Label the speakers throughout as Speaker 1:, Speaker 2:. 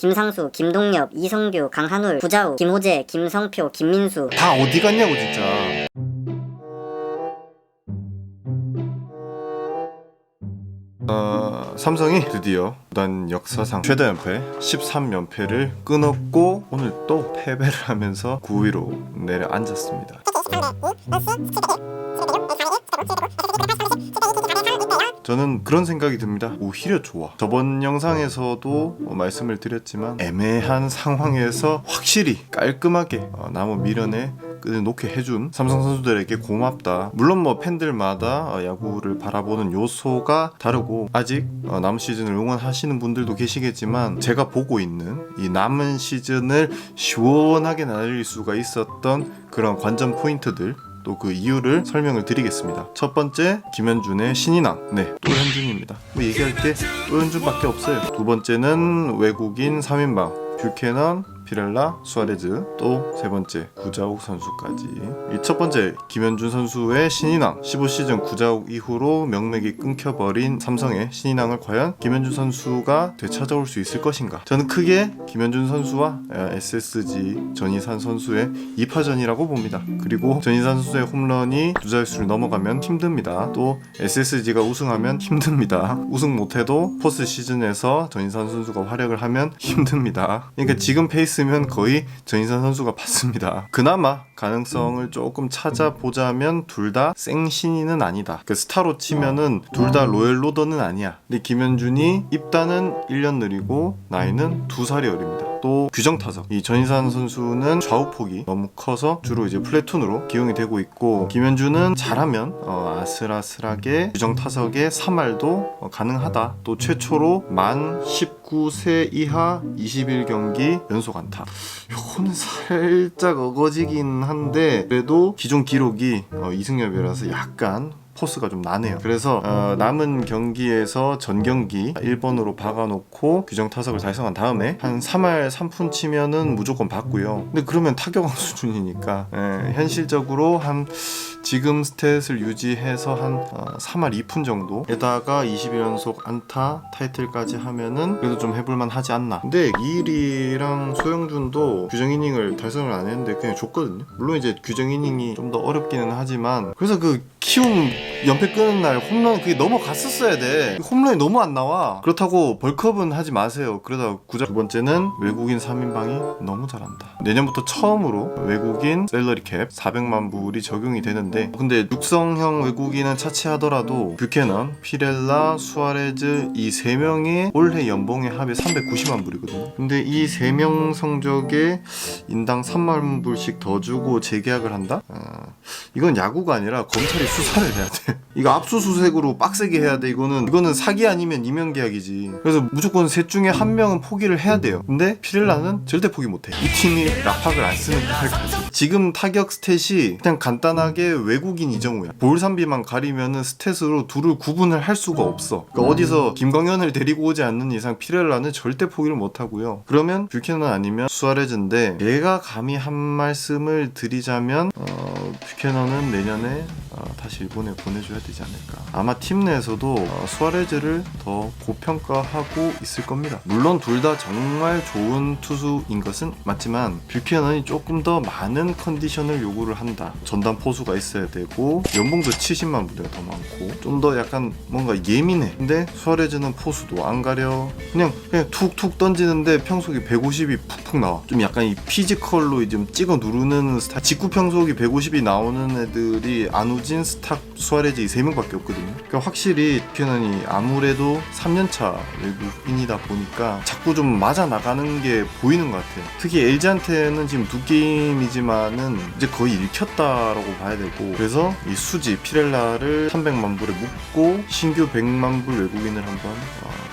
Speaker 1: 김상수, 김동엽, 이성규, 강한울, 구자욱, 김호재, 김성표, 김민수.
Speaker 2: 다 어디 갔냐고 진짜. 삼성이 드디어 구단 역사상 최다 연패 13연패를 끊었고 오늘 또 패배를 하면서 9위로 내려앉았습니다. 저는 그런 생각이 듭니다. 오히려 좋아. 저번 영상에서도 말씀을 드렸지만 애매한 상황에서 확실히 깔끔하게 남은 미련에 끈을 놓게 해준 삼성 선수들에게 고맙다. 물론 뭐 팬들마다 야구를 바라보는 요소가 다르고 아직 남은 시즌을 응원하시는 분들도 계시겠지만 제가 보고 있는 이 남은 시즌을 시원하게 날릴 수가 있었던 그런 관전 포인트들, 또 그 이유를 설명을 드리겠습니다. 첫 번째, 김현준의 신인왕. 네, 또 현준입니다. 뭐 얘기할 게 또 현준밖에 없어요. 두 번째는 외국인 3인방 뷰캐넌, 피렐라, 수아레즈, 또 세 번째 구자욱 선수까지. 이 첫 번째 김현준 선수의 신인왕, 15시즌 구자욱 이후로 명맥이 끊겨버린 삼성의 신인왕을 과연 김현준 선수가 되찾아올 수 있을 것인가? 저는 크게 김현준 선수와 SSG 전희산 선수의 2파전이라고 봅니다. 그리고 전희산 선수의 홈런이 두 자릿수를 넘어가면 힘듭니다. 또 SSG가 우승하면 힘듭니다. 우승 못해도 포스트 시즌에서 전희산 선수가 활약을 하면 힘듭니다. 그러니까 지금 페이스면 거의 전희산 선수가 받습니다. 그나마 가능성을 조금 찾아보자면 둘 다 생신인은 아니다. 그 스타로 치면은 둘 다 로열 로더는 아니야. 근데 김현준이 입단은 1년 느리고 나이는 2살이 어립니다. 또 규정 타석, 이 전희산 선수는 좌우폭이 너무 커서 주로 이제 플래툰으로 기용이 되고 있고, 김현준은 잘하면 아슬아슬하게 규정 타석에 3할도 가능하다. 또 최초로 만 19세 이하 21경기 연속 안타. 요거는 살짝 어거지긴 한데 그래도 기존 기록이 이승엽이라서 약간 포스가 좀 나네요. 그래서 남은 경기에서 전 경기 1번으로 박아놓고 규정 타석을 달성한 다음에 한 3할 3푼 치면은 무조건 받고요. 근데 그러면 타격왕 수준이니까 현실적으로 한 지금 스탯을 유지해서 한 3할 2푼 정도에다가 20연속 안타 타이틀까지 하면은 그래도 좀 해볼만 하지 않나. 근데 이일이랑 소영준도 규정 이닝을 달성을 안 했는데 그냥 줬거든요. 물론 이제 규정 이닝이 좀 더 어렵기는 하지만, 그래서 그 키움 연패 끄는 날 홈런 그게 넘어갔었어야 돼. 홈런이 너무 안 나와. 그렇다고 벌크업은 하지 마세요. 그러다 두 번째는 외국인 3인방이 너무 잘한다. 내년부터 처음으로 외국인 셀러리 캡 400만 불이 적용이 되는데, 근데 육성형 외국인은 차치하더라도 뷰캐넌, 피렐라, 수아레즈 이 3명의 올해 연봉의 합이 390만 불이거든요. 근데 이 3명 성적에 인당 3만 불씩 더 주고 재계약을 한다? 이건 야구가 아니라 검찰이 수사를 해야 돼. 이거 압수수색으로 빡세게 해야 돼. 이거는 사기 아니면 이명계약이지. 그래서 무조건 셋 중에 한 명은 포기를 해야 돼요. 근데 피렐라는 절대 포기 못해. 이 팀이 락팍을 안 쓰는 탈까지. 지금 타격 스탯이 그냥 간단하게 외국인 이정우야. 볼삼비만 가리면은 스탯으로 둘을 구분을 할 수가 없어. 그러니까 어디서 김광현을 데리고 오지 않는 이상 피렐라는 절대 포기를 못 하고요. 그러면 뷰캐넌 아니면 수아레즈인데, 제가 감히 한 말씀을 드리자면 뷰캐넌은 내년에 다시 일본에 보내줘야 되지 않을까. 아마 팀 내에서도 수아레즈를 더 고평가하고 있을 겁니다. 물론 둘 다 정말 좋은 투수인 것은 맞지만 뷰캐넌이 조금 더 많은 컨디션을 요구를 한다. 전담 포수가 있어야 되고 연봉도 70만 불이 더 많고 좀 더 약간 뭔가 예민해. 근데 수아레즈는 포수도 안 가려. 그냥 툭툭 던지는데 평속이 150이 푹푹 나와. 좀 약간 이 피지컬로 좀 찍어 누르는 스타일. 직구 평속이 150이 나오는 애들이 안우진, 스탁, 수아레즈 이 3명밖에 없거든요. 그러니까 확실히 뷰캐넌이 아무래도 3년차 외국인이다 보니까 자꾸 좀 맞아 나가는 게 보이는 것 같아요. 특히 LG한테는 지금 2게임이지만은 이제 거의 읽혔다라고 봐야 되고, 그래서 이 수지 피렐라를 300만 불에 묶고 신규 100만 불 외국인을 한번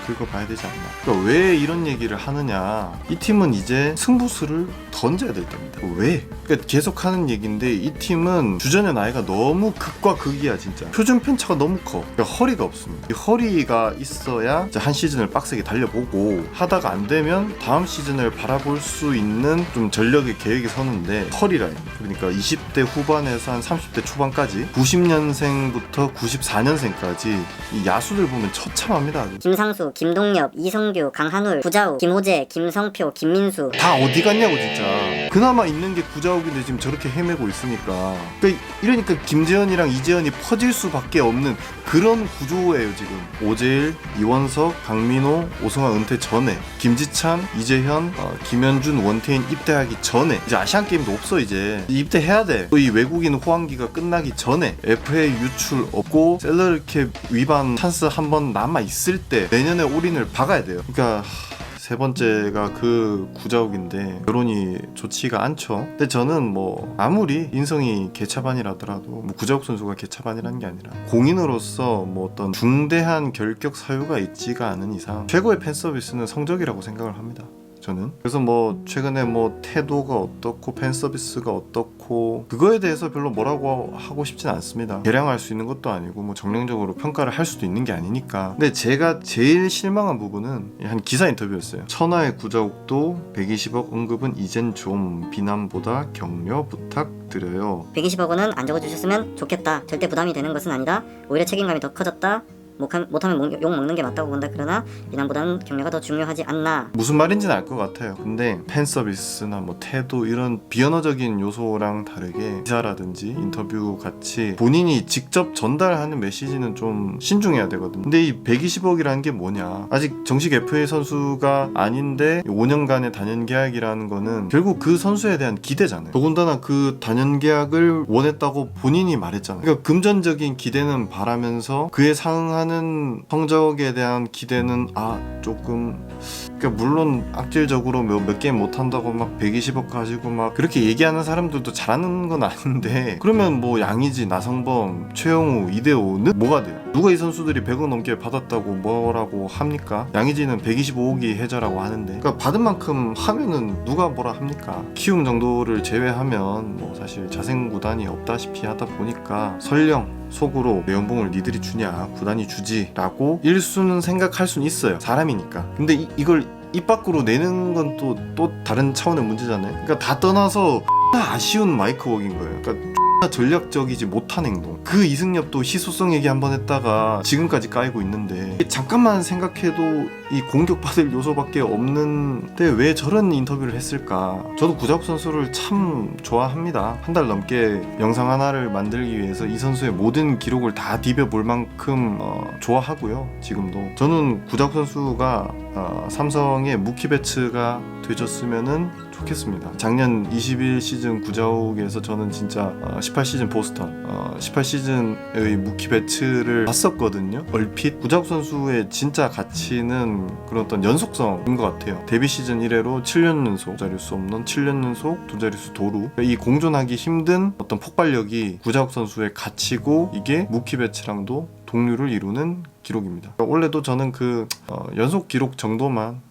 Speaker 2: 긁어봐야 되지 않나. 그러니까 왜 이런 얘기를 하느냐, 이 팀은 이제 승부수를 던져야 될 때입니다. 왜? 그러니까 계속 하는 얘기인데, 이 팀은 주전의 나이가 너무 극과 극이야. 진짜 표준 편차가 너무 커. 그러니까 허리가 없습니다. 이 허리가 있어야 한 시즌을 빡세게 달려보고, 하다가 안 되면 다음 시즌을 바라볼 수 있는 좀 전력의 계획이 서는데, 허리 라인, 그러니까 20대 후반에서 한 30대 초반까지 90년생부터 94년생까지 이 야수들 보면 처참합니다.
Speaker 1: 김상수, 김동엽, 이성규, 강한울, 구자욱, 김호재, 김성표, 김민수.
Speaker 2: 다 어디 갔냐고 진짜. 그나마 있는 게 구자욱인데 지금 저렇게 헤매고 있으니까. 이러니까 김재현이랑 이재현이 퍼질 수밖에 없는 그런 구조예요 지금. 오재일, 이원석, 강민호, 오승환 은퇴 전에, 김지찬, 이재현, 김현준, 원태인 입대하기 전에, 이제 아시안 게임도 없어 이제 입대해야 돼. 또 이 외국인 호황기가 끝나기 전에 FA 유출 없고 셀러리캡 위반 찬스 한 번 남아 있을 때 내년에 올인을 박아야 돼요. 그러니까. 세 번째가 그 구자욱인데 여론이 좋지가 않죠. 근데 저는 뭐 아무리 인성이 개차반이라더라도 뭐 구자욱 선수가 개차반이라는 게 아니라 공인으로서 뭐 어떤 중대한 결격 사유가 있지가 않은 이상 최고의 팬 서비스는 성적이라고 생각을 합니다. 저는. 그래서 뭐 최근에 뭐 태도가 어떻고 팬 서비스가 어떻고 그거에 대해서 별로 뭐라고 하고 싶진 않습니다. 개량할 수 있는 것도 아니고 뭐 정량적으로 평가를 할 수도 있는 게 아니니까. 근데 제가 제일 실망한 부분은 한 기사 인터뷰였어요. 천하의 구자욱도 120억 언급은 이젠 좀 비난보다 격려 부탁드려요.
Speaker 1: 120억 원은 안 적어주셨으면 좋겠다. 절대 부담이 되는 것은 아니다. 오히려 책임감이 더 커졌다. 못하면 욕 먹는 게 맞다고 본다. 그러나 비난보다는 격려가 더 중요하지 않나.
Speaker 2: 무슨 말인지는 알 것 같아요. 근데 팬 서비스나 뭐 태도 이런 비언어적인 요소랑 다르게 기사라든지 인터뷰 같이 본인이 직접 전달하는 메시지는 좀 신중해야 되거든요. 근데 이 120억이라는 게 뭐냐, 아직 정식 FA 선수가 아닌데 5년간의 단연 계약이라는 거는 결국 그 선수에 대한 기대잖아요. 더군다나 그 단연 계약을 원했다고 본인이 말했잖아요. 그러니까 금전적인 기대는 바라면서 그에 상응하는 성적에 대한 기대는 조금, 그러니까 물론 악질적으로 몇 게임 못한다고 막 120억 가지고 막 그렇게 얘기하는 사람들도 잘하는 건 아닌데, 그러면 뭐 양의지, 나성범, 최영우, 이대호는 뭐가 돼요? 누가 이 선수들이 100억 넘게 받았다고 뭐라고 합니까? 양의지는 125억이 해자라고 하는데, 그러니까 받은 만큼 하면은 누가 뭐라 합니까? 키움 정도를 제외하면 뭐 사실 자생구단이 없다시피 하다 보니까 설령 속으로 내 연봉을 니들이 주냐, 구단이 주지 라고 일수는 생각할 수는 있어요, 사람이니까. 근데 이걸 입 밖으로 내는 건 또 다른 차원의 문제잖아요. 그러니까 다 떠나서 아쉬운 마이크웍인 거예요. 그러니까 전략적이지 못한 행동. 그 이승엽도 희소성 얘기 한번 했다가 지금까지 까이고 있는데, 잠깐만 생각해도 이 공격받을 요소밖에 없는데 왜 저런 인터뷰를 했을까. 저도 구자욱 선수를 참 좋아합니다. 한 달 넘게 영상 하나를 만들기 위해서 이 선수의 모든 기록을 다 디벼볼 만큼 좋아하고요. 지금도 저는 구자욱 선수가 삼성의 무키 배츠가 되줬으면은 좋겠습니다. 작년 21 시즌 구자욱에서 저는 진짜 18 시즌 보스턴 18 시즌의 무키 배츠를 봤었거든요. 얼핏 구자욱 선수의 진짜 가치는 그런 어떤 연속성인 것 같아요. 데뷔 시즌 1회로 7년 연속, 두 자릿수 없는 7년 연속 두 자릿수 도루, 이 공존하기 힘든 어떤 폭발력이 구자욱 선수의 가치고, 이게 무키 배츠랑도 동률을 이루는 기록입니다. 원래도 저는 그 연속 기록 정도만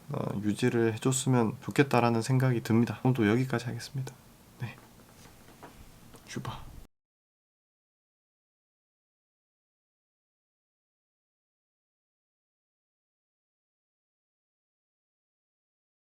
Speaker 2: 유지를 해줬으면 좋겠다라는 생각이 듭니다. 오늘도 여기까지 하겠습니다. 네, 슈퍼.